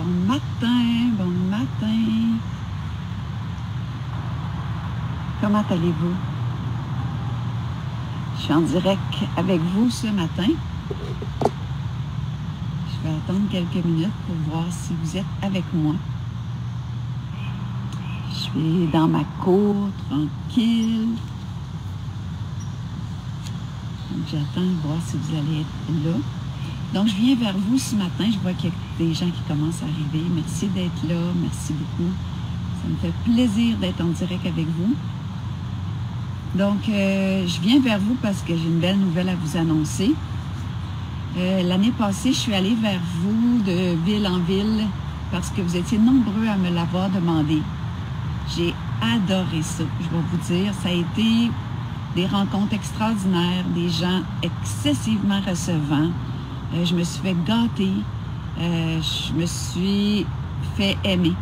Bon matin, bon matin. Comment allez-vous? Je suis en direct avec vous ce matin. Je vais attendre quelques minutes pour voir si vous êtes avec moi. Je suis dans ma cour, tranquille. Donc, j'attends de voir si vous allez être là. Donc, je viens vers vous ce matin. Je vois qu'il y a des gens qui commencent à arriver. Merci d'être là. Merci beaucoup. Ça me fait plaisir d'être en direct avec vous. Donc, je viens vers vous parce que j'ai une belle nouvelle à vous annoncer. L'année passée, je suis allée vers vous de ville en ville parce que vous étiez nombreux à me l'avoir demandé. J'ai adoré ça, je vais vous dire. Ça a été des rencontres extraordinaires, des gens excessivement recevants. Je me suis fait gâter. Je me suis fait aimer.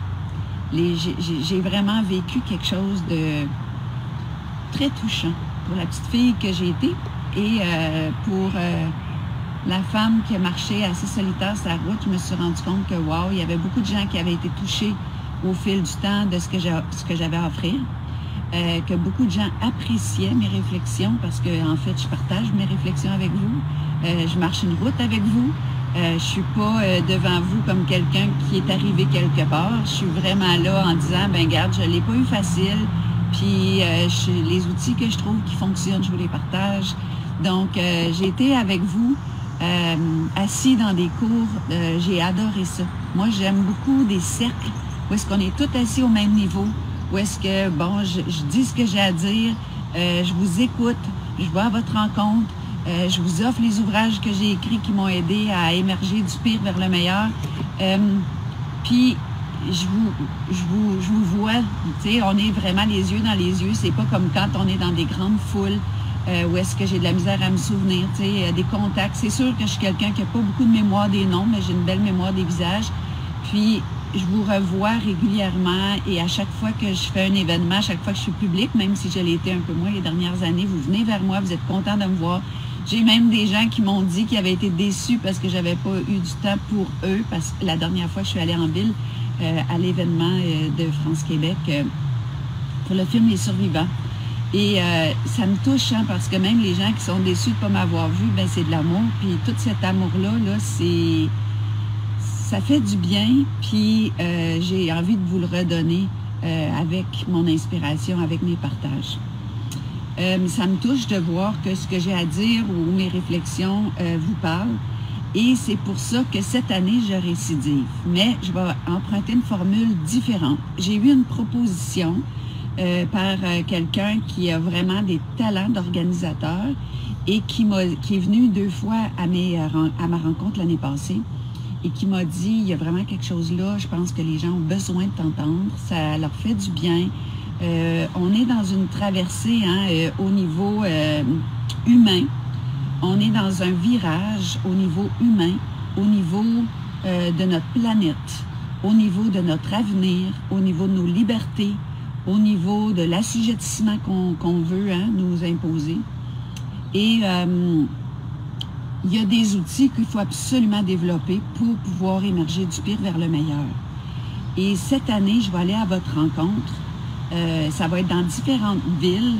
J'ai vraiment vécu quelque chose de très touchant pour la petite fille que j'ai été et pour la femme qui a marché assez solitaire sur la route. Je me suis rendu compte que, wow, il y avait beaucoup de gens qui avaient été touchés au fil du temps de ce que j'avais à offrir, que beaucoup de gens appréciaient mes réflexions parce que, en fait, je partage mes réflexions avec vous. Je marche une route avec vous. Je suis pas devant vous comme quelqu'un qui est arrivé quelque part. Je suis vraiment là en disant, ben garde, je l'ai pas eu facile. Puis les outils que je trouve qui fonctionnent, je vous les partage. Donc, j'ai été avec vous, assis dans des cours. J'ai adoré ça. Moi, j'aime beaucoup des cercles où est-ce qu'on est tous assis au même niveau, où est-ce que, bon, je dis ce que j'ai à dire, je vous écoute, je vais à votre rencontre, je vous offre les ouvrages que j'ai écrits qui m'ont aidé à émerger du pire vers le meilleur. Puis, je vous vois, tu sais, on est vraiment les yeux dans les yeux. C'est pas comme quand on est dans des grandes foules où est-ce que j'ai de la misère à me souvenir, tu sais, des contacts. C'est sûr que je suis quelqu'un qui n'a pas beaucoup de mémoire des noms, mais j'ai une belle mémoire des visages. Puis, je vous revois régulièrement et à chaque fois que je fais un événement, à chaque fois que je suis publique, même si je l'ai été un peu moins les dernières années, vous venez vers moi, vous êtes content de me voir. J'ai même des gens qui m'ont dit qu'ils avaient été déçus parce que j'avais pas eu du temps pour eux, parce que la dernière fois que je suis allée en ville, à l'événement de France-Québec pour le film Les Survivants. Et ça me touche, hein, parce que même les gens qui sont déçus de ne pas m'avoir vu, ben c'est de l'amour. Puis tout cet amour-là, ça fait du bien. Puis j'ai envie de vous le redonner avec mon inspiration, avec mes partages. Ça me touche de voir que ce que j'ai à dire ou mes réflexions vous parlent. Et c'est pour ça que cette année, je récidive. Mais je vais emprunter une formule différente. J'ai eu une proposition par quelqu'un qui a vraiment des talents d'organisateur et qui est venu 2 fois à ma rencontre l'année passée et qui m'a dit, il y a vraiment quelque chose là, je pense que les gens ont besoin de t'entendre, ça leur fait du bien. On est dans une traversée au niveau humain. On est dans un virage au niveau humain, au niveau de notre planète, au niveau de notre avenir, au niveau de nos libertés, au niveau de l'assujettissement qu'on veut nous imposer. Et il y a des outils qu'il faut absolument développer pour pouvoir émerger du pire vers le meilleur. Et cette année, je vais aller à votre rencontre. Ça va être dans différentes villes.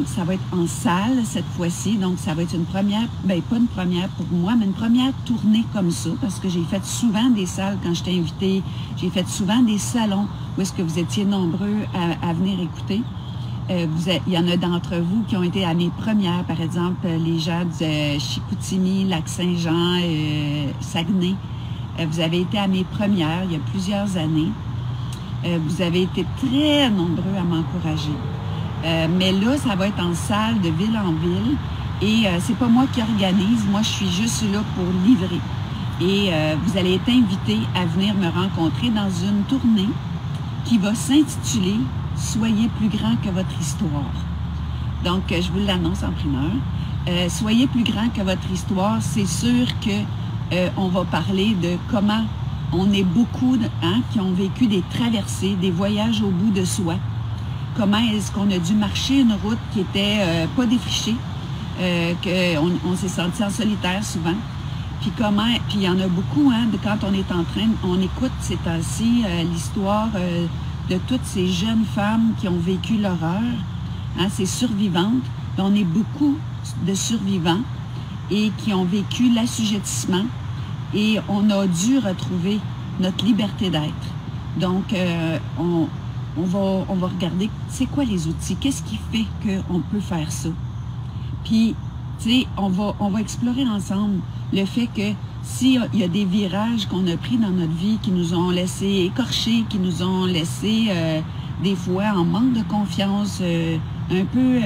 Ça va être en salle cette fois-ci, donc ça va être une première, ben pas une première pour moi, mais une première tournée comme ça, parce que j'ai fait souvent des salles quand j'étais invitée, j'ai fait souvent des salons où est-ce que vous étiez nombreux à venir écouter. Il y en a d'entre vous qui ont été à mes premières, par exemple, les gens de Chicoutimi, Lac-Saint-Jean, Saguenay. Vous avez été à mes premières il y a plusieurs années. Vous avez été très nombreux à m'encourager. Mais là, ça va être en salle, de ville en ville. Et c'est pas moi qui organise. Moi, je suis juste là pour livrer. Et vous allez être invités à venir me rencontrer dans une tournée qui va s'intituler « Soyez plus grand que votre histoire ». Donc, je vous l'annonce en primeur. Soyez plus grand que votre histoire. C'est sûr que on va parler de comment on est beaucoup qui ont vécu des traversées, des voyages au bout de soi. Comment est-ce qu'on a dû marcher une route qui était pas défrichée, qu'on s'est senti en solitaire souvent. Puis il y en a beaucoup, hein, quand on écoute ces temps-ci l'histoire de toutes ces jeunes femmes qui ont vécu l'horreur, hein, ces survivantes. On est beaucoup de survivants et qui ont vécu l'assujettissement et on a dû retrouver notre liberté d'être. Donc, on va regarder c'est quoi les outils, qu'est-ce qui fait qu'on peut faire ça. Puis, tu sais, on va explorer ensemble le fait que s'il y a des virages qu'on a pris dans notre vie qui nous ont laissé écorchés, qui nous ont laissé des fois en manque de confiance, un peu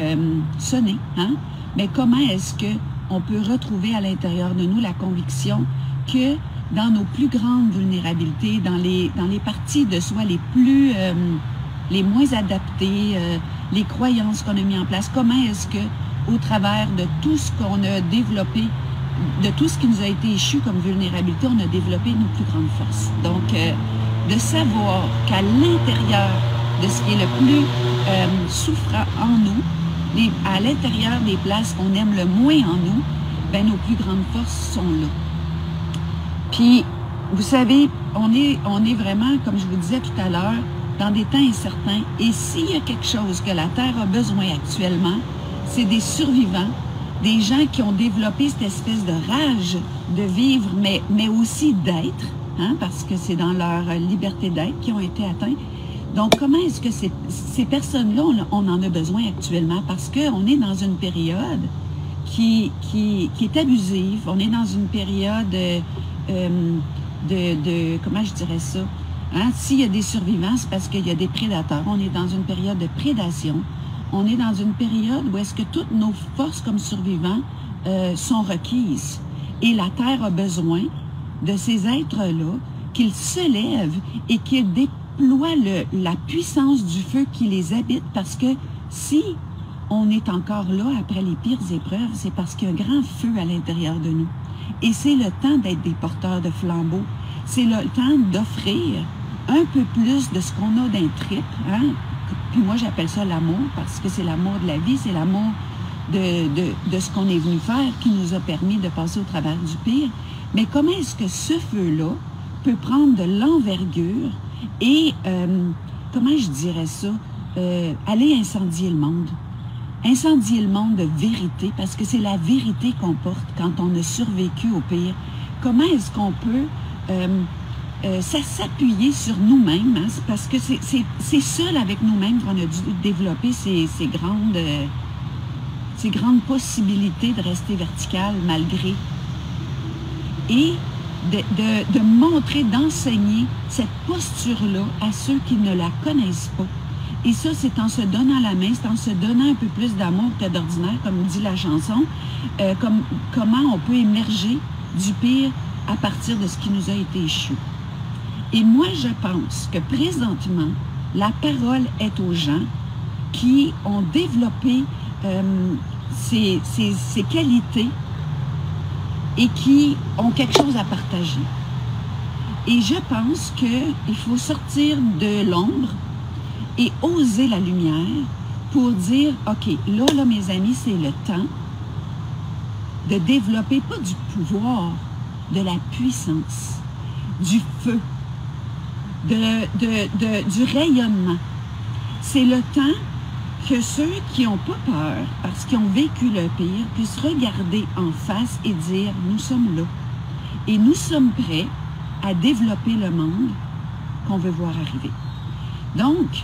sonner, hein? Mais comment est-ce qu'on peut retrouver à l'intérieur de nous la conviction que dans nos plus grandes vulnérabilités, dans les parties de soi les moins adaptées, les croyances qu'on a mis en place, comment est-ce que au travers de tout ce qu'on a développé, de tout ce qui nous a été échu comme vulnérabilité, on a développé nos plus grandes forces. Donc, de savoir qu'à l'intérieur de ce qui est le plus souffrant en nous, à l'intérieur des places qu'on aime le moins en nous, ben nos plus grandes forces sont là. Puis, vous savez, on est vraiment, comme je vous disais tout à l'heure, dans des temps incertains. Et s'il y a quelque chose que la Terre a besoin actuellement, c'est des survivants, des gens qui ont développé cette espèce de rage de vivre, mais aussi d'être, hein, parce que c'est dans leur liberté d'être qu'ils ont été atteints. Donc, comment est-ce que ces personnes-là, on en a besoin actuellement? Parce qu'on est dans une période qui est abusive. On est dans une période comment je dirais ça? Hein? S'il y a des survivants, c'est parce qu'il y a des prédateurs. On est dans une période de prédation. On est dans une période où est-ce que toutes nos forces comme survivants sont requises. Et la Terre a besoin de ces êtres-là, qu'ils se lèvent et qu'ils déploient la puissance du feu qui les habite. Parce que si on est encore là après les pires épreuves, c'est parce qu'il y a un grand feu à l'intérieur de nous. Et c'est le temps d'être des porteurs de flambeaux. C'est le temps d'offrir un peu plus de ce qu'on a d'un trip, hein? Puis moi, j'appelle ça l'amour, parce que c'est l'amour de la vie, c'est l'amour de ce qu'on est venu faire qui nous a permis de passer au travers du pire. Mais comment est-ce que ce feu-là peut prendre de l'envergure et, comment je dirais ça, aller incendier le monde? Incendier le monde de vérité, parce que c'est la vérité qu'on porte quand on a survécu au pire. Comment est-ce qu'on peut s'appuyer sur nous-mêmes, hein? Parce que c'est seul avec nous-mêmes qu'on a dû développer ces grandes possibilités de rester vertical malgré. Et de montrer, d'enseigner cette posture-là à ceux qui ne la connaissent pas. Et ça, c'est en se donnant la main, c'est en se donnant un peu plus d'amour que d'ordinaire, comme dit la chanson, comment on peut émerger du pire à partir de ce qui nous a été échu. Et moi, je pense que présentement, la parole est aux gens qui ont développé ces qualités et qui ont quelque chose à partager. Et je pense qu'il faut sortir de l'ombre et oser la lumière pour dire, OK, là, mes amis, c'est le temps de développer, pas du pouvoir, de la puissance, du feu, du rayonnement. C'est le temps que ceux qui n'ont pas peur, parce qu'ils ont vécu le pire, puissent regarder en face et dire, nous sommes là. Et nous sommes prêts à développer le monde qu'on veut voir arriver. Donc,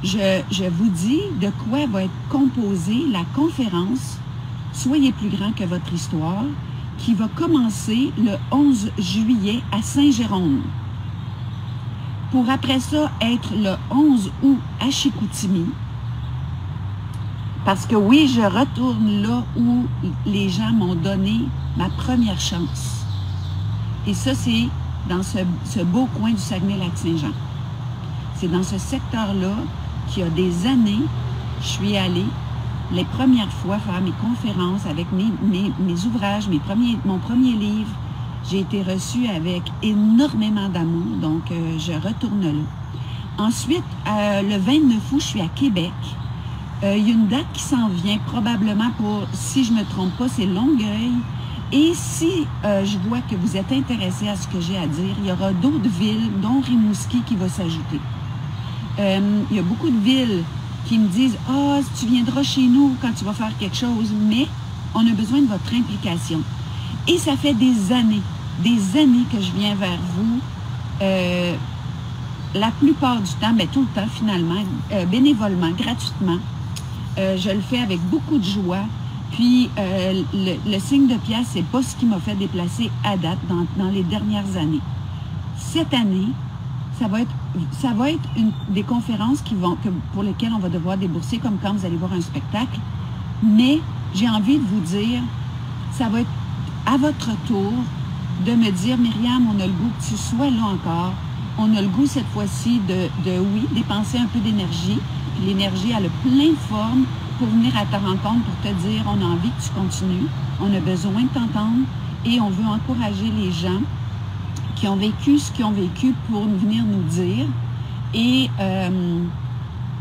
je vous dis de quoi va être composée la conférence « Soyez plus grand que votre histoire » qui va commencer le 11 juillet à Saint-Jérôme. Pour après ça être le 11 août à Chicoutimi. Parce que oui, je retourne là où les gens m'ont donné ma première chance. Et ça, c'est dans ce beau coin du Saguenay-Lac-Saint-Jean. C'est dans ce secteur-là qu'il y a des années, je suis allée les premières fois faire mes conférences avec mes ouvrages, mon premier livre. J'ai été reçue avec énormément d'amour, donc je retourne là. Ensuite, le 29 août, je suis à Québec. Il y a une date qui s'en vient, probablement pour, si je ne me trompe pas, c'est Longueuil. Et si je vois que vous êtes intéressé à ce que j'ai à dire, il y aura d'autres villes, dont Rimouski, qui va s'ajouter. Il y a beaucoup de villes qui me disent « Ah, tu viendras chez nous quand tu vas faire quelque chose, mais on a besoin de votre implication. » Et ça fait des années que je viens vers vous, la plupart du temps, mais tout le temps finalement, bénévolement, gratuitement. Je le fais avec beaucoup de joie. Puis, le signe de pièce, c'est pas ce qui m'a fait déplacer à date dans les dernières années. Cette année, ça va être des conférences pour lesquelles on va devoir débourser, comme quand vous allez voir un spectacle. Mais j'ai envie de vous dire, ça va être à votre tour de me dire, Myriam, on a le goût que tu sois là encore. On a le goût cette fois-ci oui, dépenser un peu d'énergie. Puis l'énergie, elle a plein de formes pour venir à ta rencontre, pour te dire, on a envie que tu continues, on a besoin de t'entendre et on veut encourager les gens qui ont vécu ce qu'ils ont vécu pour venir nous dire et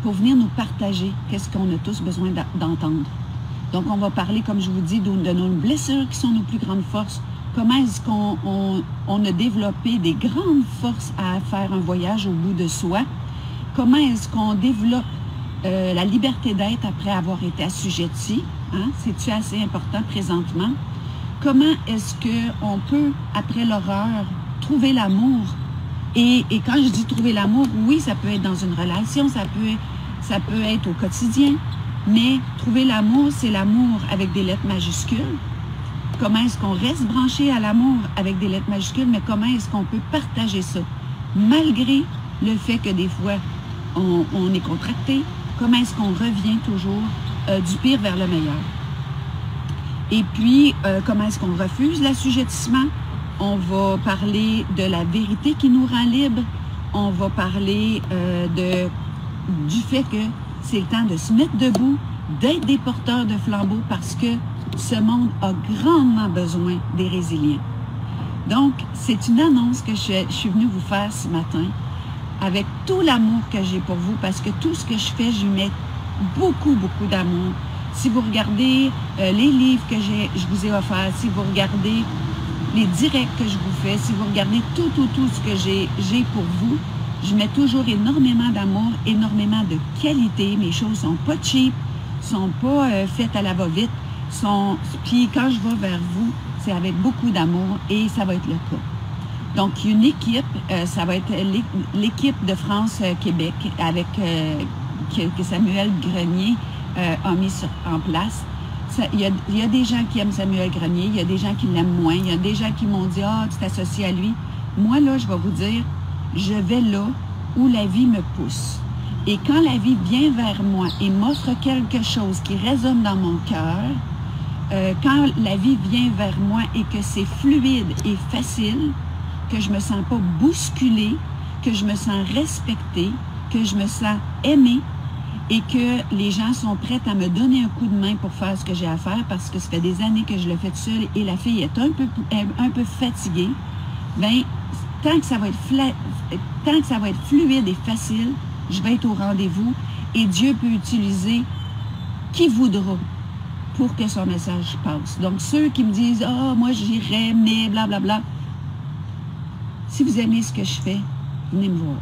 pour venir nous partager qu'est-ce qu'on a tous besoin d'entendre. Donc, on va parler, comme je vous dis, de nos blessures qui sont nos plus grandes forces. Comment est-ce qu'on a développé des grandes forces à faire un voyage au bout de soi? Comment est-ce qu'on développe la liberté d'être après avoir été assujetti? Hein? C'est-tu assez important présentement? Comment est-ce qu'on peut, après l'horreur, trouver l'amour? Et quand je dis trouver l'amour, oui, ça peut être dans une relation, ça peut être au quotidien, mais trouver l'amour, c'est l'amour avec des lettres majuscules. Comment est-ce qu'on reste branché à l'amour avec des lettres majuscules, mais comment est-ce qu'on peut partager ça, malgré le fait que des fois, on est contracté? Comment est-ce qu'on revient toujours du pire vers le meilleur? Et puis, comment est-ce qu'on refuse l'assujettissement? On va parler de la vérité qui nous rend libres. On va parler du fait que c'est le temps de se mettre debout, d'être des porteurs de flambeaux parce que ce monde a grandement besoin des résilients. Donc, c'est une annonce que je suis venue vous faire ce matin avec tout l'amour que j'ai pour vous parce que tout ce que je fais, je mets beaucoup, beaucoup d'amour. Si vous regardez les livres que je vous ai offerts, si vous regardez les directs que je vous fais, si vous regardez tout ce que j'ai pour vous, je mets toujours énormément d'amour, énormément de qualité. Mes choses sont pas cheap, sont pas faites à la va-vite. Puis quand je vais vers vous, c'est avec beaucoup d'amour et ça va être le cas. Donc, une équipe, ça va être l'équipe de France-Québec avec que Samuel Grenier a mis en place. Il y a des gens qui aiment Samuel Grenier, il y a des gens qui l'aiment moins, il y a des gens qui m'ont dit « Ah, tu t'associes à lui ». Moi, là, je vais vous dire, je vais là où la vie me pousse. Et quand la vie vient vers moi et m'offre quelque chose qui résonne dans mon cœur, quand la vie vient vers moi et que c'est fluide et facile, que je me sens pas bousculée, que je me sens respectée, que je me sens aimée et que les gens sont prêts à me donner un coup de main pour faire ce que j'ai à faire parce que ça fait des années que je le fais toute seule et la fille est un peu fatiguée, bien, tant que ça va être fluide et facile, je vais être au rendez-vous et Dieu peut utiliser qui voudra pour que son message passe. Donc, ceux qui me disent « Ah, moi j'irai, mais blablabla », si vous aimez ce que je fais, venez me voir.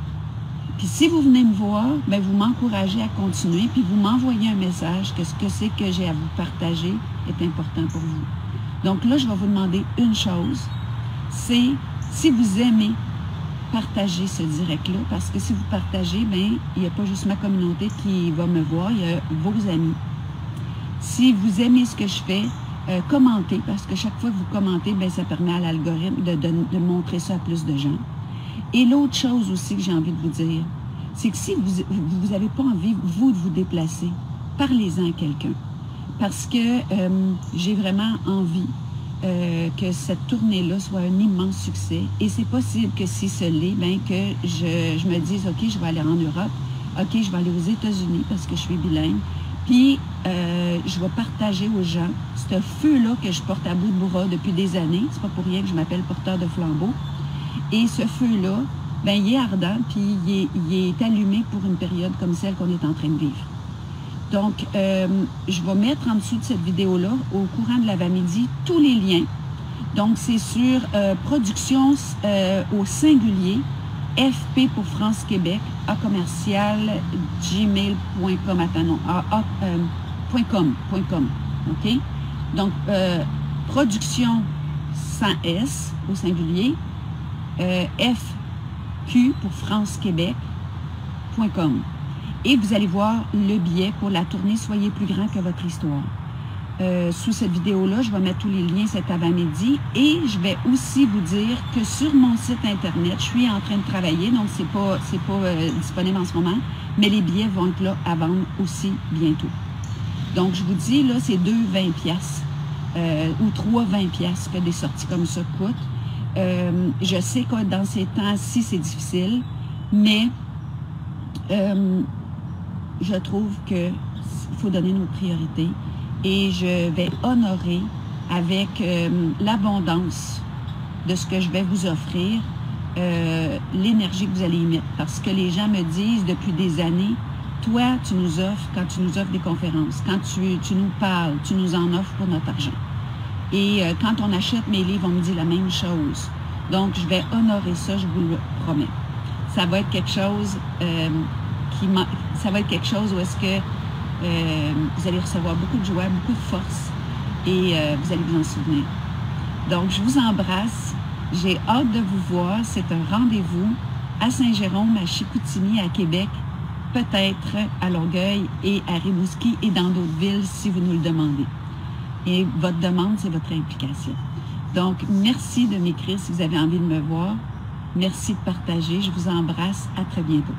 Puis si vous venez me voir, bien, vous m'encouragez à continuer, puis vous m'envoyez un message que ce que c'est que j'ai à vous partager est important pour vous. Donc là, je vais vous demander une chose, c'est si vous aimez partager ce direct-là, parce que si vous partagez, bien, il n'y a pas juste ma communauté qui va me voir, il y a vos amis. Si vous aimez ce que je fais, commentez, parce que chaque fois que vous commentez, bien, ça permet à l'algorithme de montrer ça à plus de gens. Et l'autre chose aussi que j'ai envie de vous dire, c'est que si vous n'avez pas envie, vous, de vous déplacer, parlez-en à quelqu'un. Parce que j'ai vraiment envie que cette tournée-là soit un immense succès. Et c'est possible que si ce l'est, bien, que je me dise, OK, je vais aller en Europe, OK, je vais aller aux États-Unis parce que je suis bilingue, puis je vais partager aux gens ce feu-là que je porte à bout de bras depuis des années. C'est pas pour rien que je m'appelle porteur de flambeau. Et ce feu-là, ben, il est ardent, puis il est allumé pour une période comme celle qu'on est en train de vivre. Donc, je vais mettre en dessous de cette vidéo-là, au courant de l'avant-midi, tous les liens Donc, c'est sur production au singulier, FP pour France Québec, A commercial, gmail.com, attends, non, .com, OK? Donc, production sans S au singulier, FQ pour France Québec.com. Et vous allez voir le billet pour la tournée Soyez plus grand que votre histoire. Sous cette vidéo-là, je vais mettre tous les liens cet avant-midi et je vais aussi vous dire que sur mon site Internet, je suis en train de travailler, donc c'est pas disponible en ce moment, mais les billets vont être là à vendre aussi bientôt. Donc, je vous dis, là, c'est 2,20 piastres ou 3,20 piastres que des sorties comme ça coûtent. Je sais que dans ces temps-ci, c'est difficile, mais je trouve qu'il faut donner nos priorités. Et je vais honorer avec l'abondance de ce que je vais vous offrir, l'énergie que vous allez y mettre. Parce que les gens me disent depuis des années, toi, tu nous offres, quand tu nous offres des conférences, quand tu nous parles, tu nous en offres pour notre argent. Et quand on achète mes livres, on me dit la même chose. Donc, je vais honorer ça, je vous le promets. Ça va être quelque chose ça va être quelque chose où est-ce que vous allez recevoir beaucoup de joie, beaucoup de force et vous allez vous en souvenir. Donc, je vous embrasse. J'ai hâte de vous voir. C'est un rendez-vous à Saint-Jérôme, à Chicoutimi, à Québec, peut-être à Longueuil et à Rimouski et dans d'autres villes si vous nous le demandez. Et votre demande, c'est votre implication. Donc, merci de m'écrire si vous avez envie de me voir. Merci de partager. Je vous embrasse. À très bientôt.